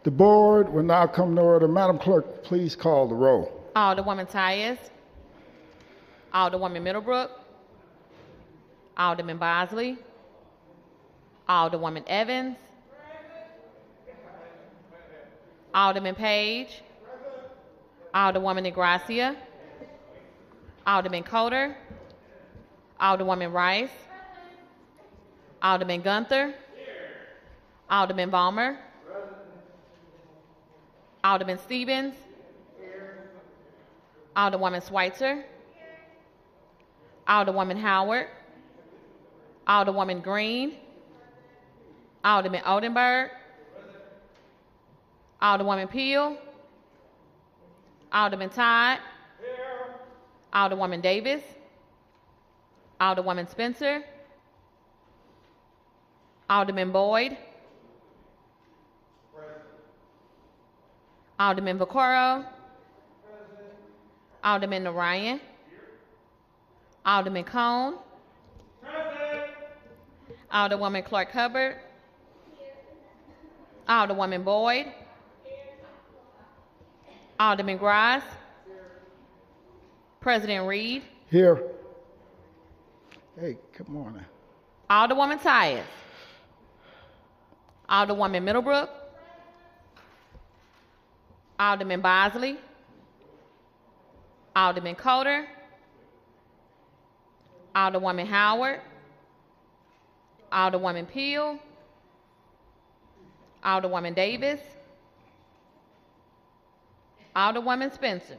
The board will now come to order. Madam Clerk, please call the roll. Alderwoman Tyus. Alderwoman Middlebrook. Alderman Bosley. Alderwoman Evans. Alderman Page. Alderwoman Negracia. Alderman Coder. Alderwoman Rice. Alderman Gunther. Alderman Balmer. Alderman Stevens. Alderwoman Schweitzer. Alderwoman Howard. Alderwoman Green. Alderman Oldenburg. Alderwoman Peel. Alderman Todd. Alderwoman Davis. Alderwoman Spencer. Alderman Boyd. Alderman Vaccaro. Alderman Narayan. Alderman Cohn. Alderwoman Clark Hubbard. Alderwoman Boyd. Alderman Gross. President Reed. Here. Hey, good morning. Alderwoman Tyus. Alderwoman Middlebrook. Alderman Bosley. Alderman Coder. Alderwoman Howard. Alderwoman Peel. Alderwoman Davis. Alderwoman Spencer.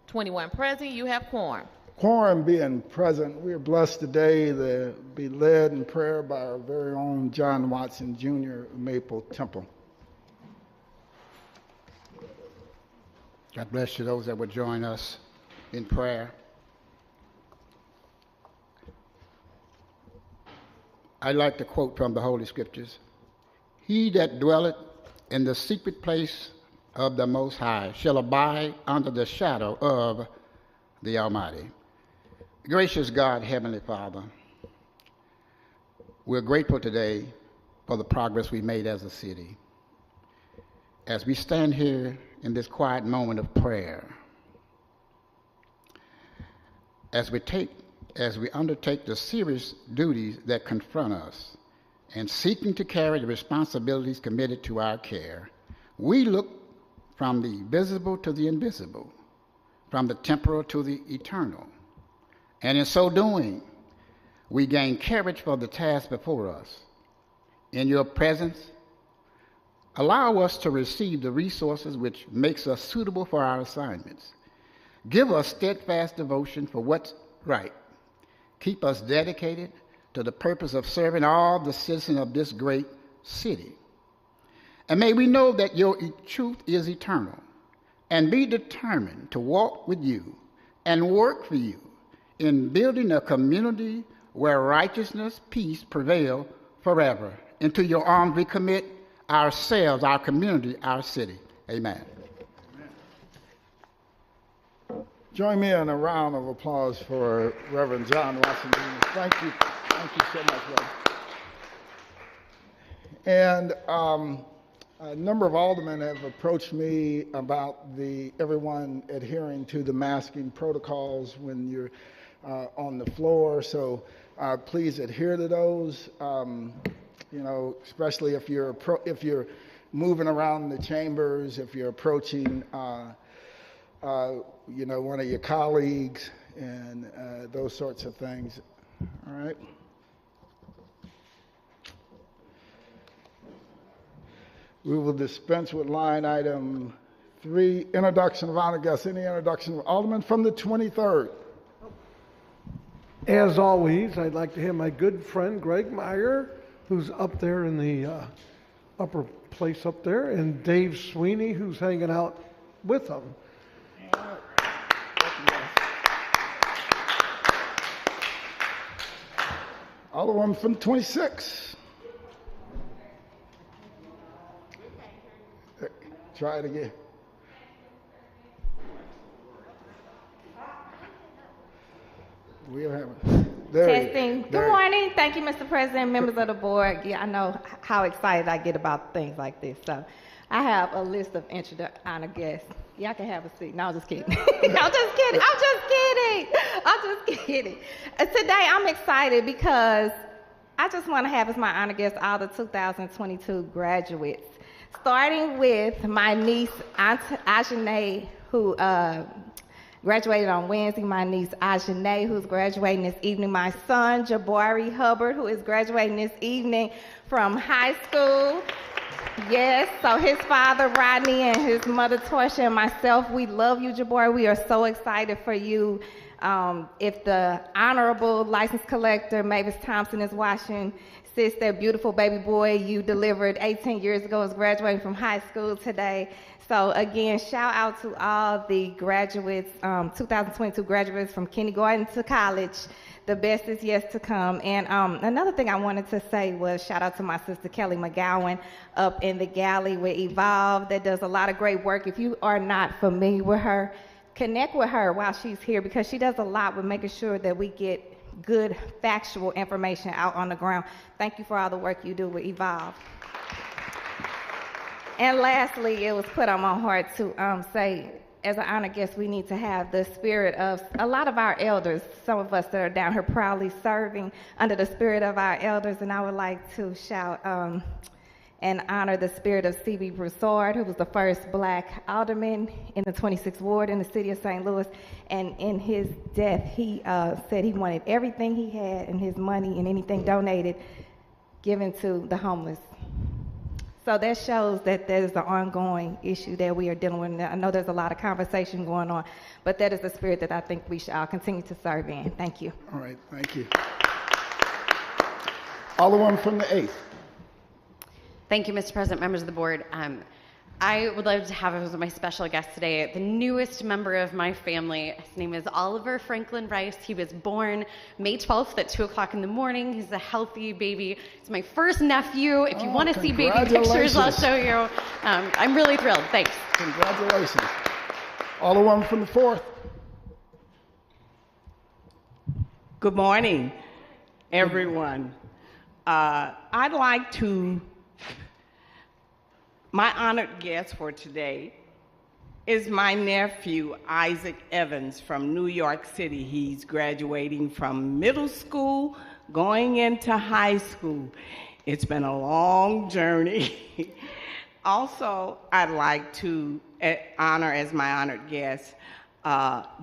21 present. You have quorum. Quorum being present, we are blessed today to be led in prayer by our very own John Watson Jr. of Maple Temple. God bless you, those that would join us in prayer. I'd like to quote from the Holy Scriptures. He that dwelleth in the secret place of the Most High shall abide under the shadow of the Almighty. Gracious God, Heavenly Father, we're grateful today for the progress we made as a city. As we stand here in this quiet moment of prayer, as we undertake the serious duties that confront us and seeking to carry the responsibilities committed to our care, we look from the visible to the invisible, from the temporal to the eternal. And in so doing, we gain courage for the task before us. In your presence, allow us to receive the resources which makes us suitable for our assignments. Give us steadfast devotion for what's right. Keep us dedicated to the purpose of serving all the citizens of this great city. And may we know that your truth is eternal, and be determined to walk with you and work for you in building a community where righteousness, peace prevail forever. Into your arms we commit ourselves, our community, our city. Amen. Join me in a round of applause for Reverend John Watson Jr. Thank you so much, Reverend. And a number of aldermen have approached me about everyone adhering to the masking protocols when you're on the floor. So please adhere to those. Especially if you're moving around the chambers, if you're approaching, one of your colleagues, and those sorts of things. All right. We will dispense with line item 3, introduction of honor guests. Any introduction of Alderman from the 23rd? As always, I'd like to have my good friend Greg Meyer, who's up there in the upper place up there, and Dave Sweeney, who's hanging out with them. Alderman from 26. Try it again. We'll have it. There you- Testing. there Good you- morning. Thank you, Mr. President, members of the board. Yeah, I know how excited I get about things like this. So I have a list of honor guests. Y'all can have a seat. No, I'm just kidding. I'm just kidding. I'm just kidding. I'm just kidding. Today I'm excited because I just want to have as my honor guests all the 2022 graduates, starting with my niece, Aunt Ajane, who graduated on Wednesday, my niece Ajane, who's graduating this evening, my son Jabari Hubbard, who is graduating this evening from high school. Yes, so his father Rodney and his mother Torsha and myself, we love you, Jabari. We are so excited for you. If the Honorable License Collector Mavis Thompson is watching, sis, that beautiful baby boy you delivered 18 years ago is graduating from high school today. So again, shout out to all the graduates, 2022 graduates from kindergarten to college. The best is yet to come. And another thing I wanted to say was shout out to my sister Kelly McGowan up in the galley with Evolve that does a lot of great work. If you are not familiar with her, connect with her while she's here because she does a lot with making sure that we get good factual information out on the ground. Thank you for all the work you do with Evolve. And lastly, it was put on my heart to say, as an honor guest, we need to have the spirit of a lot of our elders, some of us that are down here proudly serving under the spirit of our elders, and I would like to shout and honor the spirit of C.B. Broussard, who was the first black alderman in the 26th ward in the city of St. Louis, and in his death, he said he wanted everything he had and his money and anything donated given to the homeless. So that shows that there's an ongoing issue that we are dealing with. I know there's a lot of conversation going on, but that is the spirit that I think we should all continue to serve in. Thank you. All right, thank you. Alderman from the 8th. Thank you, Mr. President, members of the board. I would like to have as my special guest today the newest member of my family. His name is Oliver Franklin Rice. He was born May 12th at 2 o'clock in the morning. He's a healthy baby. He's my first nephew. If you want to see baby pictures, I'll show you. I'm really thrilled. Thanks. Congratulations. Alderman from the 4th. Good morning, everyone. I'd like to, my honored guest for today is my nephew, Isaac Evans from New York City. He's graduating from middle school, going into high school. It's been a long journey. Also, I'd like to honor as my honored guest,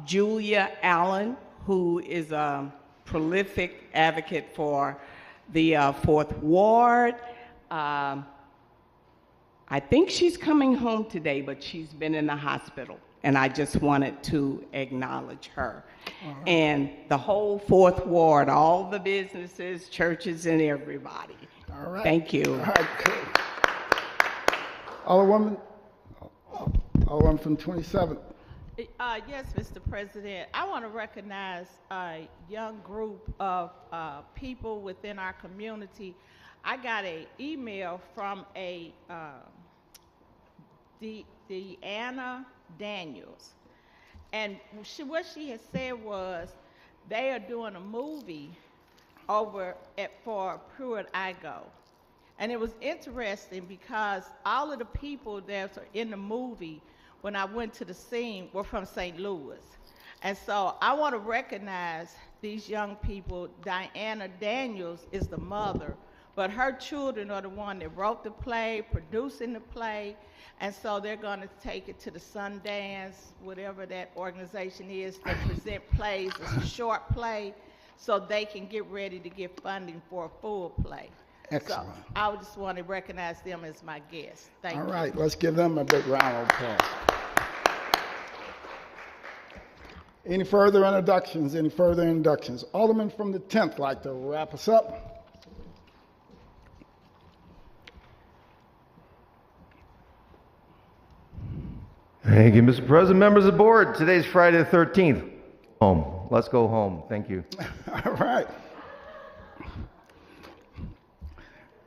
Julia Allen, who is a prolific advocate for the 4th Ward. I think she's coming home today, but she's been in the hospital, and I just wanted to acknowledge her. Right. And the whole 4th Ward, all the businesses, churches, and everybody. All right. Thank you. All right, good. Alderman from 27th. Yes, Mr. President. I want to recognize a young group of people within our community. I got an email from a Deanna Daniels, and what she had said was they are doing a movie over for Pruitt Igo. And it was interesting because all of the people that are in the movie when I went to the scene were from St. Louis. And so I want to recognize these young people. Diana Daniels is the mother, but her children are the one that wrote the play, producing the play, and so they're going to take it to the Sundance, whatever that organization is, that present plays as a short play, so they can get ready to get funding for a full play. Excellent. So I would just want to recognize them as my guests. Thank you. All right, let's give them a big round of applause. Any further introductions? Alderman from the 10th like to wrap us up. Thank you, Mr. President, members of the board. Today's Friday the 13th. Home. Let's go home. Thank you. All right.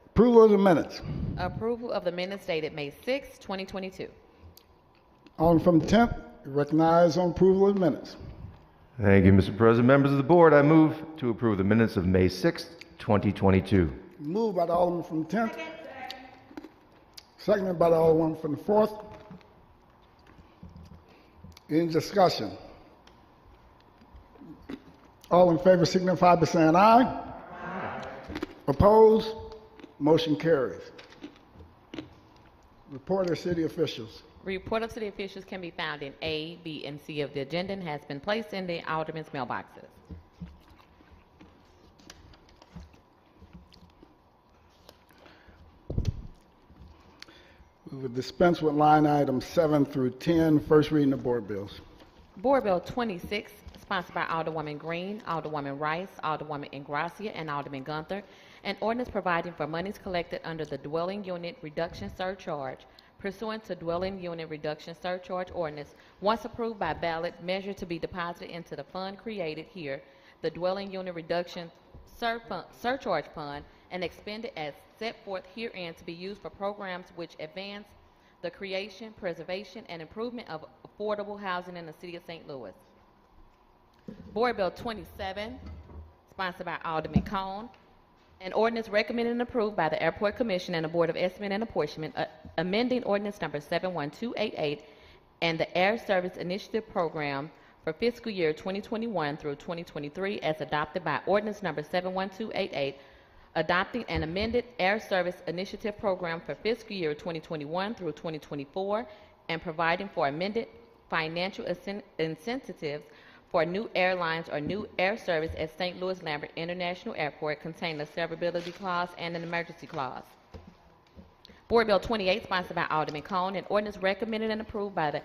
Approval of the minutes. Approval of the minutes dated May 6, 2022. Alderman from the 10th, recognized on approval of the minutes. Thank you, Mr. President. Members of the board, I move to approve the minutes of May 6th, 2022. Moved by the Alderman from the 10th. Seconded by the Alderman from the 4th. Any discussion? All in favor signify by saying aye. Aye. Opposed? Motion carries. Report of city officials. Report of city officials can be found in A, B, and C of the agenda and has been placed in the aldermen's mailboxes. We will dispense with line items 7 through 10. First reading of board bills. Board Bill 26, sponsored by Alderwoman Green, Alderwoman Rice, Alderwoman Ingracia, and Alderman Gunther, an ordinance providing for monies collected under the dwelling unit reduction surcharge pursuant to dwelling unit reduction surcharge ordinance, once approved by ballot, measure to be deposited into the fund created here, the dwelling unit reduction surcharge fund, and expended as set forth herein to be used for programs which advance the creation, preservation, and improvement of affordable housing in the city of St. Louis. Board Bill 27, sponsored by Alderman Cohn, an ordinance recommended and approved by the Airport Commission and the Board of Estimate and Apportionment, amending ordinance number 71288 and the Air Service Initiative Program for fiscal year 2021 through 2023 as adopted by ordinance number 71288, adopting an amended Air Service Initiative Program for fiscal year 2021 through 2024 and providing for amended financial incentives for new airlines or new air service at St. Louis Lambert International Airport containing a severability clause and an emergency clause. Board Bill 28, sponsored by Alderman Cohn, an ordinance recommended and approved by the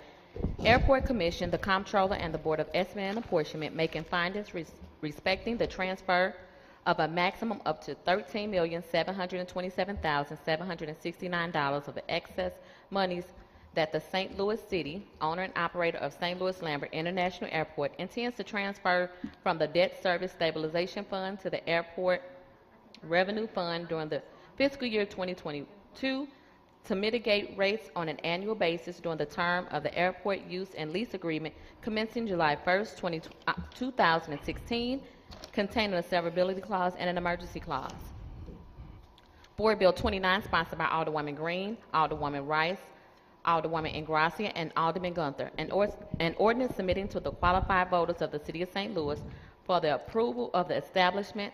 Airport Commission, the Comptroller, and the Board of Estimate and Apportionment, making findings respecting the transfer of a maximum up to $13,727,769 of the excess monies that the St. Louis City, owner and operator of St. Louis Lambert International Airport, intends to transfer from the Debt Service Stabilization Fund to the Airport Revenue Fund during the fiscal year 2022 to mitigate rates on an annual basis during the term of the airport use and lease agreement commencing July 1st, 2016, containing a severability clause and an emergency clause. Board Bill 29, sponsored by Alderwoman Green, Alderwoman Rice, Alderwoman Ingracia, and Alderman Gunther, an ordinance submitting to the qualified voters of the City of St. Louis for the approval of the establishment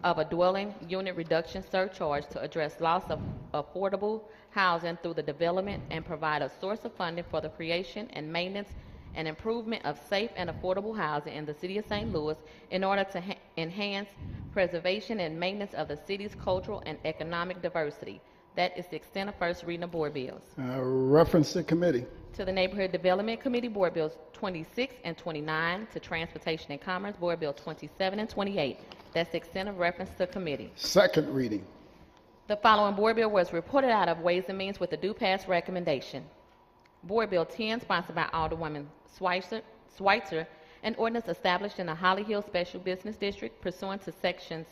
of a dwelling unit reduction surcharge to address loss of affordable housing through the development and provide a source of funding for the creation and maintenance and improvement of safe and affordable housing in the City of St. Louis in order to enhance preservation and maintenance of the city's cultural and economic diversity. That is the extent of first reading of board bills. Reference to committee. To the Neighborhood Development Committee, Board Bills 26 and 29. To Transportation and Commerce, Board Bill 27 and 28. That's the extent of reference to committee. Second reading. The following board bill was reported out of Ways and Means with a due pass recommendation. Board Bill 10, sponsored by Alderwoman Schweitzer, an ordinance established in the Holly Hill Special Business District pursuant to sections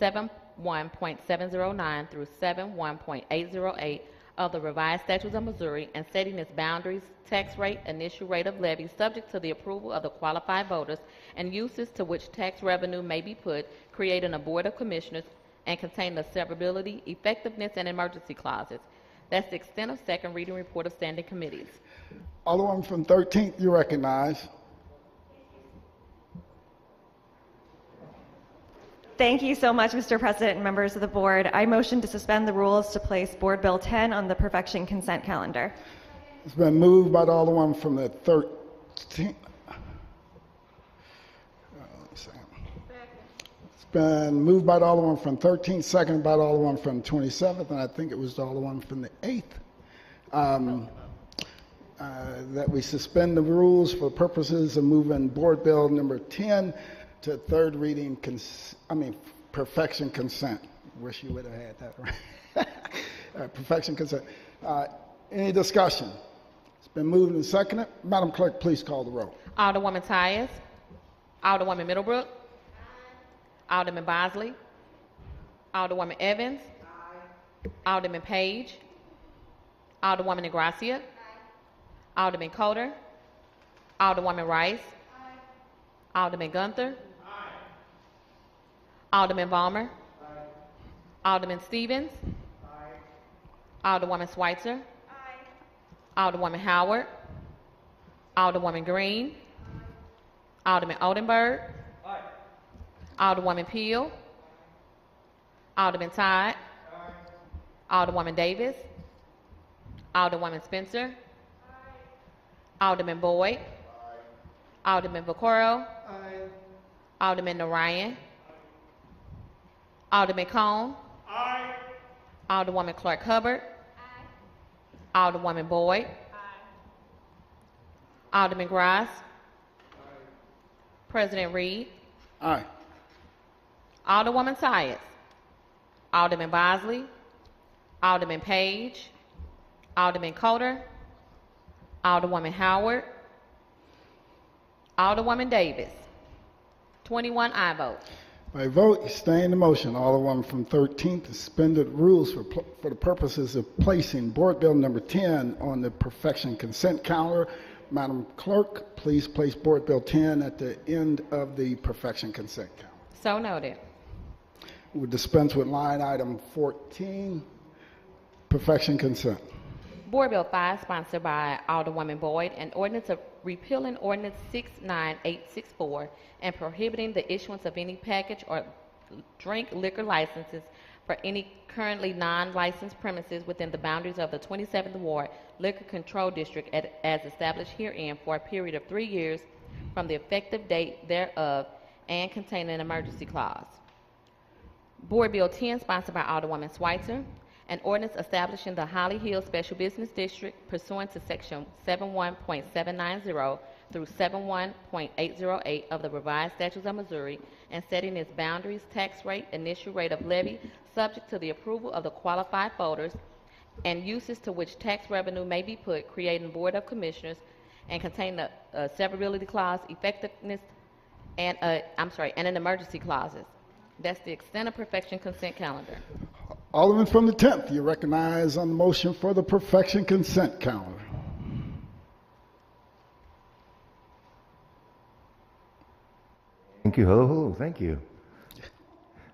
7.1.709 through 7.1.808 of the revised statutes of Missouri and setting its boundaries, tax rate, initial rate of levy subject to the approval of the qualified voters and uses to which tax revenue may be put, creating a board of commissioners and containing the severability, effectiveness, and emergency clauses. That's the extent of second reading report of standing committees. Alderman from 13th, you recognize. Thank you so much, Mr. President and members of the board. I motion to suspend the rules to place Board Bill 10 on the perfection consent calendar. It's been moved by the Alderman from the 13th. It's been moved by the Alderman from 13th, seconded by the Alderman from 27th, and I think it was the Alderman from the 8th. That we suspend the rules for purposes of moving Board Bill number 10 to third reading, perfection consent. Wish you would have had that right. Perfection consent. Any discussion? It's been moved and seconded. Madam Clerk, please call the roll. Alderwoman Tyus, Alderwoman Middlebrook, Alderman Bosley, Alderwoman Evans, Alderman Page, Alderwoman Ingracia, Alderman Coder, Alderwoman Rice, Alderman Gunther. Alderman Balmer. Alderman Stevens. Alderwoman Schweitzer. Alderwoman Howard. Alderwoman Green. Alderman Oldenburg. Alderwoman Peel. Alderman Todd. Alderwoman Davis. Alderwoman Spencer. Alderman Boyd. Alderman Vaccaro. Alderman Narayan. Alderman Cohn. Alderwoman Clark Hubbard. Alderwoman Boyd. Alderman Grice. President Reed. Aye. Alderwoman Tyus. Alderman Bosley. Alderman Page. Alderman Coder. Alderwoman Howard. Alderwoman Davis. 21 aye votes. By vote, you stay in the motion. Alderwoman from 13th suspended rules for the purposes of placing Board Bill number 10 on the perfection consent calendar. Madam Clerk, please place Board Bill 10 at the end of the perfection consent calendar. So noted. We'll dispense with line item 14, perfection consent. Board Bill 5, sponsored by Alderwoman Boyd, an ordinance of repealing Ordinance 69864 and prohibiting the issuance of any package or drink liquor licenses for any currently non-licensed premises within the boundaries of the 27th Ward Liquor Control District as established herein for a period of 3 years from the effective date thereof and containing an emergency clause. Board Bill 10, sponsored by Alderwoman Schweitzer, an ordinance establishing the Holly Hill Special Business District pursuant to Section 71.790 through 71.808 of the Revised Statutes of Missouri and setting its boundaries, tax rate, initial rate of levy, subject to the approval of the qualified voters, and uses to which tax revenue may be put, creating Board of Commissioners, and contain the severability clause, effectiveness, and an emergency clauses. That's the extent of perfection consent calendar. Alderman from the 10th, you recognize on the motion for the perfection consent calendar. Thank you. Hello, hello. Thank you.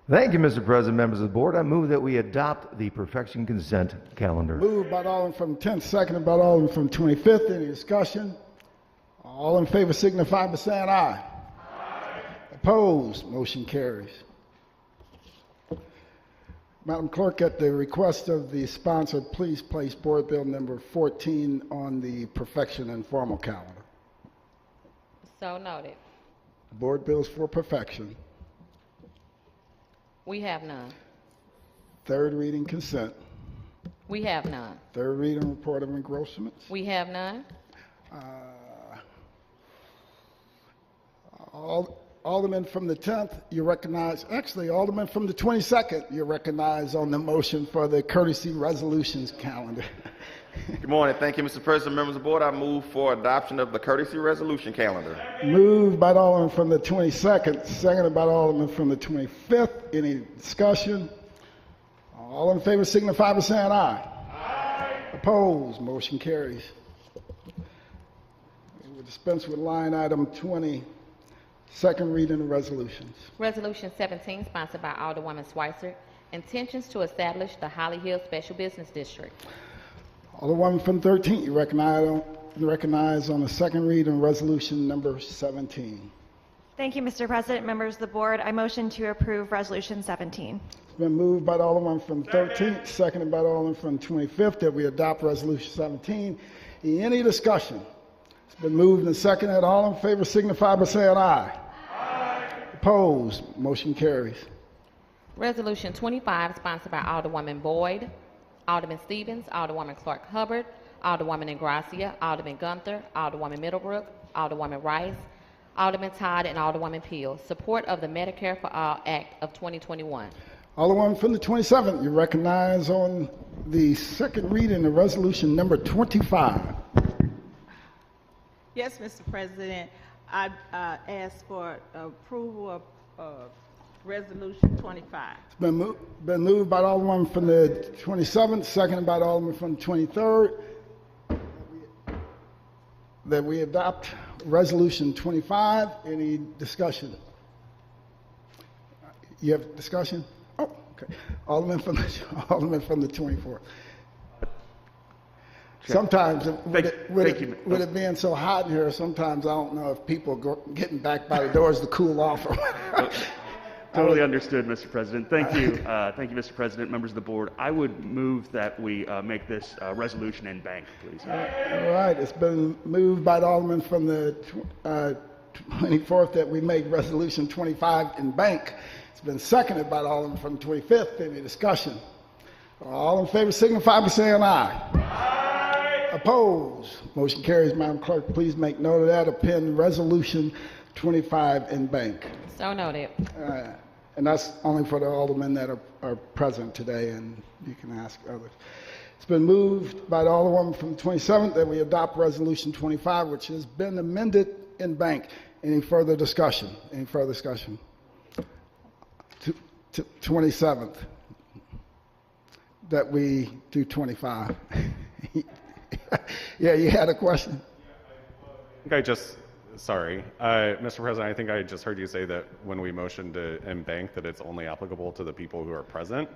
Thank you, Mr. President, members of the board. I move that we adopt the perfection consent calendar. Moved by the Alderman from the 10th, seconded by the Alderman from the 25th. Any discussion? All in favor signify by saying aye. Aye. Opposed? Motion carries. Madam Clerk, at the request of the sponsor, please place Board Bill number 14 on the perfection and formal calendar. So noted. Board bills for perfection. We have none. Third reading consent. We have none. Third reading report of engrossments. We have none. Alderman from the 10th, you recognize, actually, Alderman from the 22nd, you recognize on the motion for the courtesy resolutions calendar. Good morning. Thank you, Mr. President, members of the board. I move for adoption of the courtesy resolution calendar. Moved by the Alderman from the 22nd, seconded by the Alderman from the 25th. Any discussion? All in favor signify by saying aye. Aye. Opposed? Motion carries. We will dispense with line item 20. Second reading of resolutions. Resolution 17, sponsored by Alderwoman Schweitzer, intentions to establish the Holly Hill Special Business District. Alderwoman from 13th, you recognize on the second reading of resolution number 17. Thank you, Mr. President, members of the board. I motion to approve Resolution 17. It's been moved by the Alderman from 13th, seconded by the Alderman from 25th, that we adopt resolution 17. Any discussion? It's been moved and seconded. All in favor signify by saying aye. Aye. Opposed? Motion carries. Resolution 25, sponsored by Alderwoman Boyd, Alderman Stevens, Alderwoman Clark Hubbard, Alderwoman Ingracia, Alderman Gunther, Alderwoman Middlebrook, Alderwoman Rice, Alderman Todd, and Alderwoman Peel. Support of the Medicare for All Act of 2021. Alderwoman from the 27th, you recognize on the second reading of resolution number 25. Yes, Mr. President. I ask for approval of resolution 25. It's been moved by the Alderman from the 27th, seconded by the Alderman from the 23rd, that we adopt Resolution 25. Any discussion? You have discussion? Oh, okay. Alderman from the 24th. Sometimes, with it being so hot in here, sometimes I don't know if people getting back by the doors to cool off or whatever. Totally understood, Mr. President. Thank you. Thank you, Mr. President, members of the board. I would move that we make this resolution in bank, please. All right. It's been moved by the Alderman from the 24th that we make Resolution 25 in bank. It's been seconded by the Alderman from the 25th. Any discussion? All in favor signify by saying aye. Opposed? Motion carries. Madam Clerk, please make note of that. Append Resolution 25 in bank. So noted. And that's only for the aldermen that are present today, and you can ask others. It's been moved by the Alderwoman from the 27th that we adopt Resolution 25, which has been amended in bank. Any further discussion? Any further discussion? 27th, that we do 25. Yeah, you had a question? Sorry, Mr. President, I think I just heard you say that when we motion to embank that it's only applicable to the people who are present.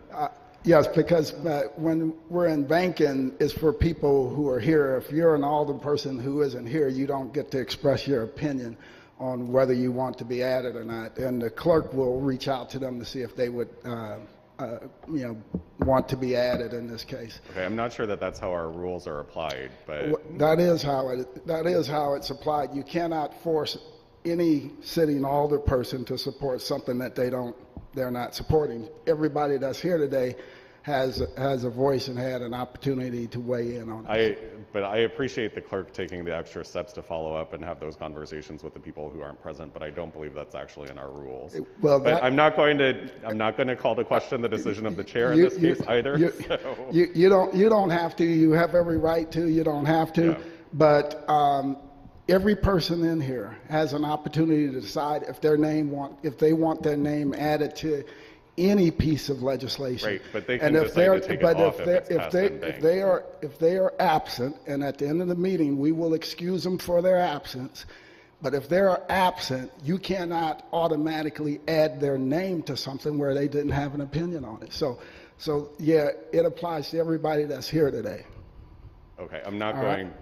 Yes, because when we're in banking, it's for people who are here. If you're an alderman person who isn't here, you don't get to express your opinion on whether you want to be added or not. And the clerk will reach out to them to see if they would want to be added in this case. Okay, I'm not sure that that's how our rules are applied, but that is how it's applied. You cannot force any sitting alder person to support something that they're not supporting. Everybody that's here today has a voice and had an opportunity to weigh in on it. But I appreciate the clerk taking the extra steps to follow up and have those conversations with the people who aren't present, but I don't believe that's actually in our rules. I'm not going to call to question the decision of the chair in this case either. You don't have to. You have every right to. You don't have to. Yeah. But every person in here has an opportunity to decide if they want their name added to any piece of legislation. Right, but they can decide to take it off if they are absent, and at the end of the meeting we will excuse them for their absence. But if they are absent, you cannot automatically add their name to something where they didn't have an opinion on it. So yeah, it applies to everybody that's here today. Okay, I'm not going.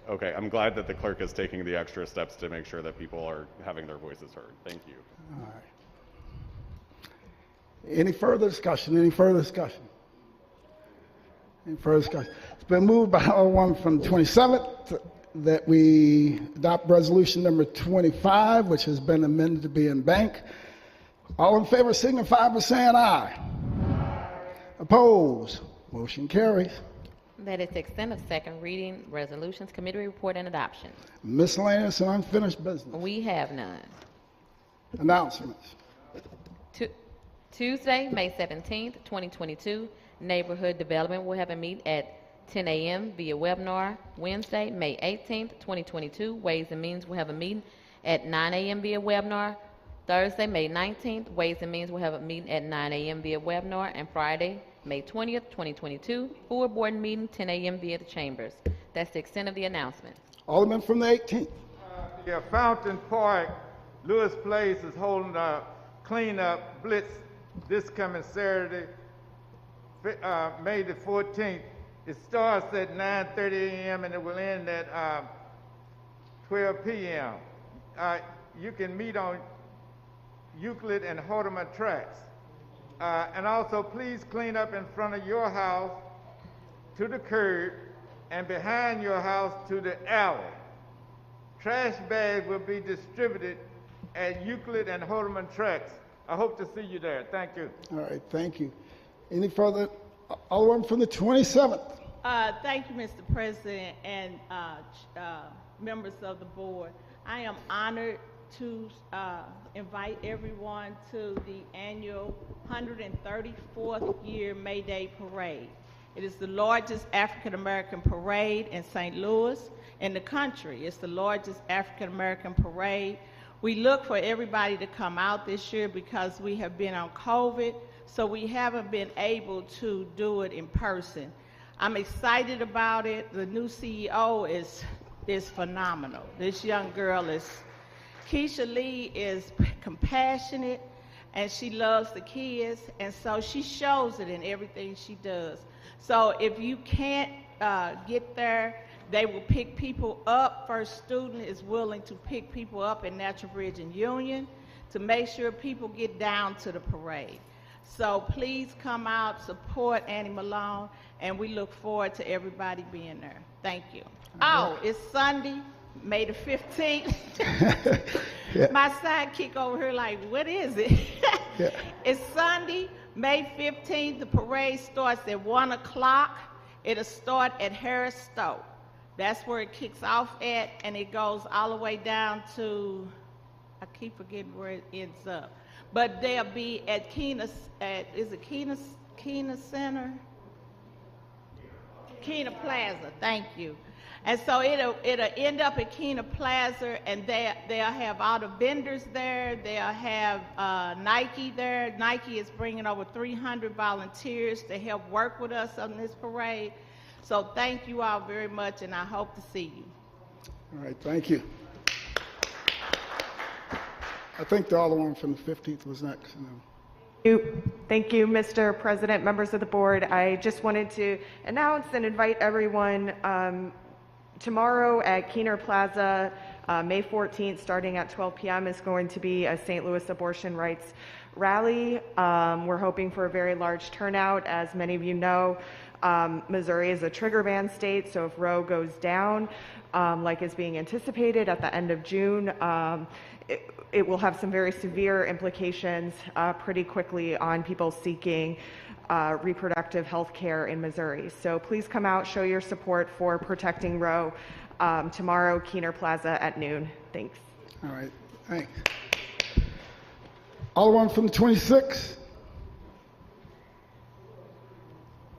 Okay, I'm glad that the clerk is taking the extra steps to make sure that people are having their voices heard. Thank you. All right. Any further discussion? Any further discussion? Any further discussion? It's been moved by one from the 27th that we adopt resolution number 25, which has been amended to be in bank. All in favor signify by saying aye. Opposed? Motion carries. That is the extent of second reading, resolutions, committee report, and adoption. Miscellaneous and unfinished business. We have none. Announcements. Tuesday, May 17th, 2022, Neighborhood Development will have a meeting at 10 a.m. via webinar. Wednesday, May 18th, 2022, Ways and Means will have a meeting at 9 a.m. via webinar. Thursday, May 19th, Ways and Means will have a meeting at 9 a.m. via webinar. And Friday, May 20th, 2022, Board Board meeting, 10 a.m. via the chambers. That's the extent of the announcement. Alderman from the 18th. Fountain Park, Lewis Place is holding a cleanup blitz this coming Saturday, May the 14th. It starts at 9:30 a.m. and it will end at 12 p.m. You can meet on Euclid and Horne tracks. And also, please clean up in front of your house to the curb and behind your house to the alley. Trash bags will be distributed at Euclid and Horne tracks. I hope to see you there. Thank you. All right, thank you. Any further? Alderman from the 27th. Thank you, Mr. President and members of the board. I am honored to invite everyone to the annual 134th year May Day Parade. It is the largest African American parade in St. Louis in the country. It's the largest African American parade. We look for everybody to come out this year because we have been on COVID, so we haven't been able to do it in person. I'm excited about it. The new CEO is is phenomenal. This young girl Keisha Lee is compassionate, and she loves the kids, and so she shows it in everything she does. So if you can't get there, they will pick people up. First Student is willing to pick people up in Natural Bridge and Union to make sure people get down to the parade. So please come out, support Annie Malone, and we look forward to everybody being there. Thank you. Oh, it's Sunday, May the 15th. Yeah. My sidekick over here like, what is it? Yeah. It's Sunday, May 15th. The parade starts at 1 o'clock. It'll start at Harris Stowe. That's where it kicks off at, and it goes all the way down to, I keep forgetting where it ends up. But they'll be at Keena Center? Keena Plaza, thank you. And so it'll end up at Keena Plaza, and they'll have all the vendors there. They'll have Nike there. Nike is bringing over 300 volunteers to help work with us on this parade. So thank you all very much, and I hope to see you. All right, thank you. I think the Alderman from the 15th was next. Thank you, Mr. President, members of the board. I just wanted to announce and invite everyone tomorrow at Keener Plaza, May 14th, starting at 12 p.m. is going to be a St. Louis abortion rights rally. We're hoping for a very large turnout. As many of you know, Missouri is a trigger ban state, so if Roe goes down, like is being anticipated at the end of June, it will have some very severe implications pretty quickly on people seeking reproductive health care in Missouri. So please come out, show your support for protecting Roe tomorrow, Keener Plaza at noon. Thanks. All right, thanks. Alderman from the 26th.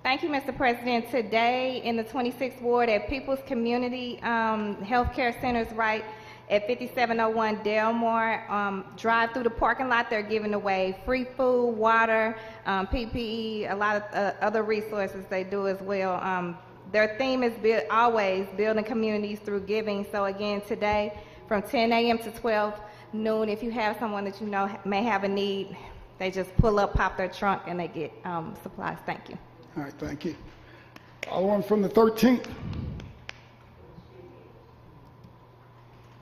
Thank you, Mr. President. Today in the 26th Ward at People's Community Health Care Center's right at 5701 Delmore, drive through the parking lot. They're giving away free food, water, PPE, a lot of other resources they do as well. Their theme is always building communities through giving. So again, today from 10 a.m. to 12 noon, if you have someone that you know may have a need, they just pull up, pop their trunk, and they get supplies. Thank you. All right, thank you. Alderman from the 13th.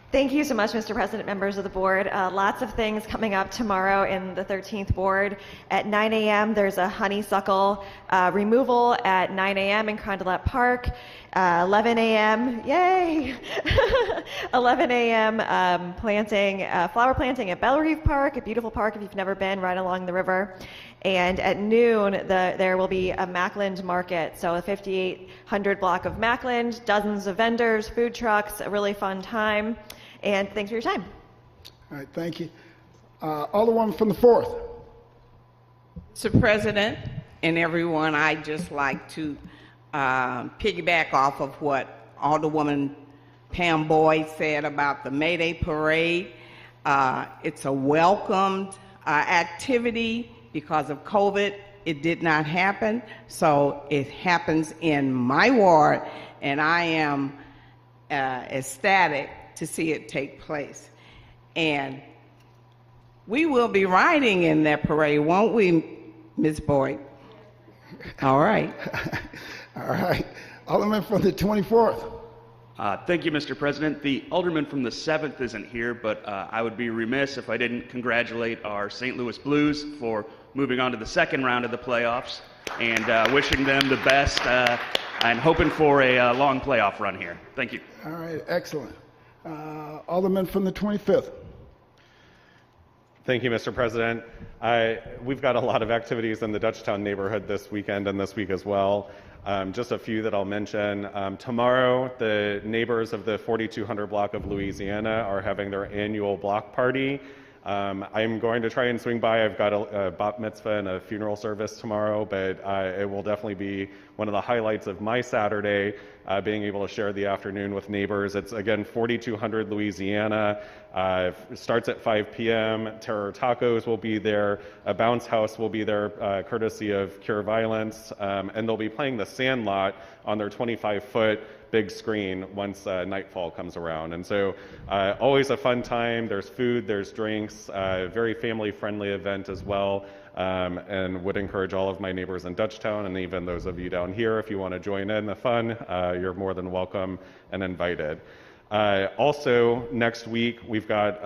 Thank you so much, Mr. President, members of the board. Lots of things coming up tomorrow in the 13th Ward. At 9 a.m., there's a honeysuckle removal at 9 a.m. in Condellire Park. 11 a.m., yay! 11 a.m. Flower planting at Bellerive Park, a beautiful park if you've never been, right along the river. And at noon, there will be a Mackland market, so a 5800 block of Mackland, dozens of vendors, food trucks, a really fun time. And thanks for your time. All right, thank you. Alderman from the 4th. Mr. President and everyone, I'd just like to piggyback off of what Alderwoman Pam Boyd said about the May Day Parade. It's a welcomed activity. Because of COVID, it did not happen. So it happens in my ward, and I am ecstatic to see it take place. And we will be riding in that parade, won't we, Ms. Boyd? All right. All right. Alderman from the 24th. Thank you, Mr. President. The Alderman from the 7th isn't here, but I would be remiss if I didn't congratulate our St. Louis Blues for moving on to the second round of the playoffs, and wishing them the best and hoping for a long playoff run here. Thank you. All right, excellent. Alderman from the 25th. Thank you, Mr. President. We've got a lot of activities in the Dutchtown neighborhood this weekend and this week as well. Just a few that I'll mention. Tomorrow, the neighbors of the 4200 block of Louisiana are having their annual block party. I'm going to try and swing by. I've got a bat mitzvah and a funeral service tomorrow, but it will definitely be one of the highlights of my Saturday, being able to share the afternoon with neighbors. It's, again, 4200 Louisiana. It starts at 5 p.m. Terror Tacos will be there. A bounce house will be there, courtesy of Cure Violence. And they'll be playing the Sandlot on their 25-foot big screen once nightfall comes around. And so always a fun time. There's food, there's drinks, very family-friendly event as well. And would encourage all of my neighbors in Dutchtown and even those of you down here, if you want to join in the fun, you're more than welcome and invited. Also, next week, we've got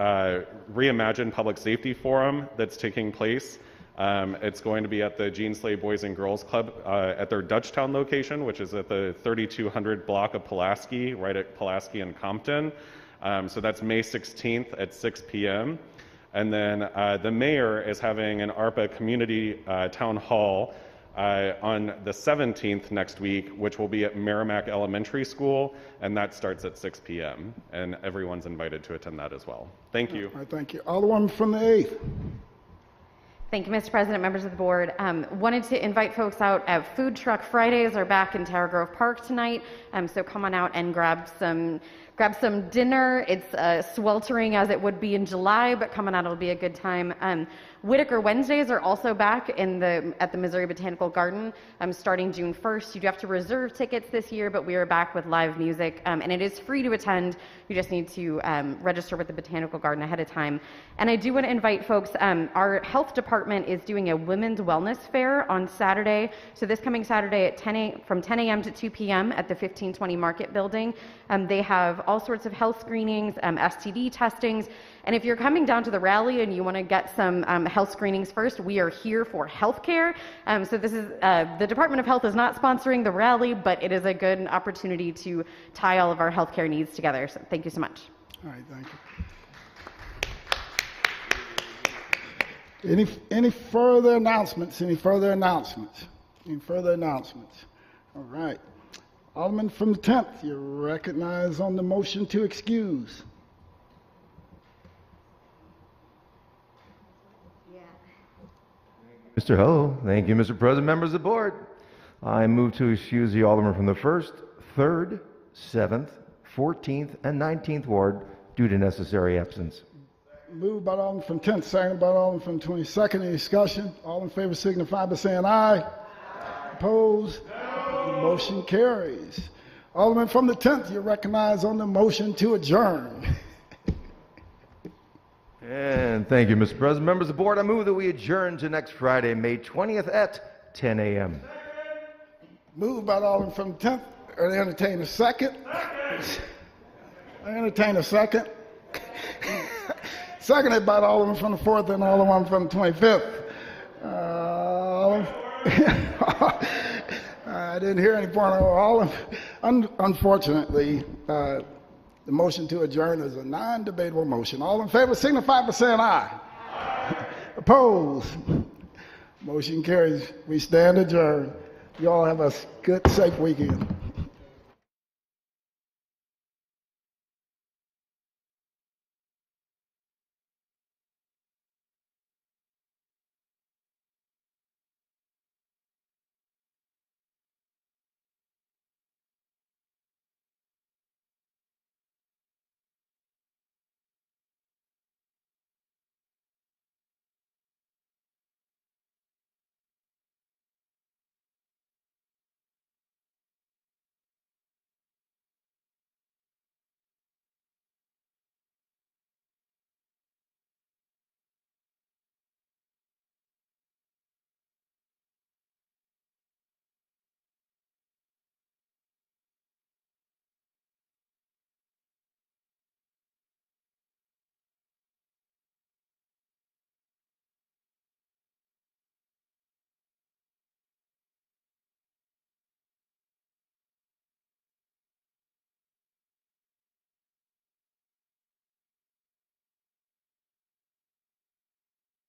Reimagine Public Safety Forum that's taking place. It's going to be at the Jean Slay Boys and Girls Club at their Dutchtown location, which is at the 3200 block of Pulaski, right at Pulaski and Compton. So that's May 16th at 6 p.m. And then the mayor is having an ARPA community town hall on the 17th next week, which will be at Merrimack Elementary School, and that starts at 6 p.m. And everyone's invited to attend that as well. Thank you. All right, thank you. Alderwoman from the 8th. Thank you, Mr. President, members of the board. Wanted to invite folks out at Food Truck Fridays are back in Tower Grove Park tonight. So come on out and grab some dinner. It's sweltering as it would be in July, but coming out it'll be a good time. Whitaker Wednesdays are also back at the Missouri Botanical Garden starting June 1st. You do have to reserve tickets this year, but we are back with live music, and it is free to attend. You just need to register with the Botanical Garden ahead of time. And I do want to invite folks, our health department is doing a women's wellness fair on Saturday. So this coming Saturday at from 10 a.m. to 2 p.m. at the 1520 Market Building. They have all sorts of health screenings, STD testings. And if you're coming down to the rally and you want to get some health screenings first, we are here for healthcare. So this is the Department of Health is not sponsoring the rally, but it is a good opportunity to tie all of our healthcare needs together. So thank you so much. All right, thank you. Any further announcements? Any further announcements? Any further announcements? All right. Alderman from the 10th, you're recognized on the motion to excuse. Mr. Ho, thank you, Mr. President, members of the board. I move to excuse the Alderman from the 1st, 3rd, 7th, 14th, and 19th Ward due to necessary absence. Moved by the Alderman from 10th, seconded by the Alderman from 22nd. Any discussion? All in favor signify by saying aye. Aye. Opposed? No. The motion carries. Alderman from the 10th, you're recognized on the motion to adjourn. And thank you, Mr. President. Members of the board, I move that we adjourn to next Friday, May 20th at 10 a.m. Moved by the Alderman from the 10th. Are they entertain a second? I entertain a second. Seconded by the Alderman from the 4th and the Alderman from the 25th. I didn't hear any point of all. Unfortunately, the motion to adjourn is a non-debatable motion. All in favor signify by saying aye. Aye. Opposed? Motion carries. We stand adjourned. You all have a good, safe weekend.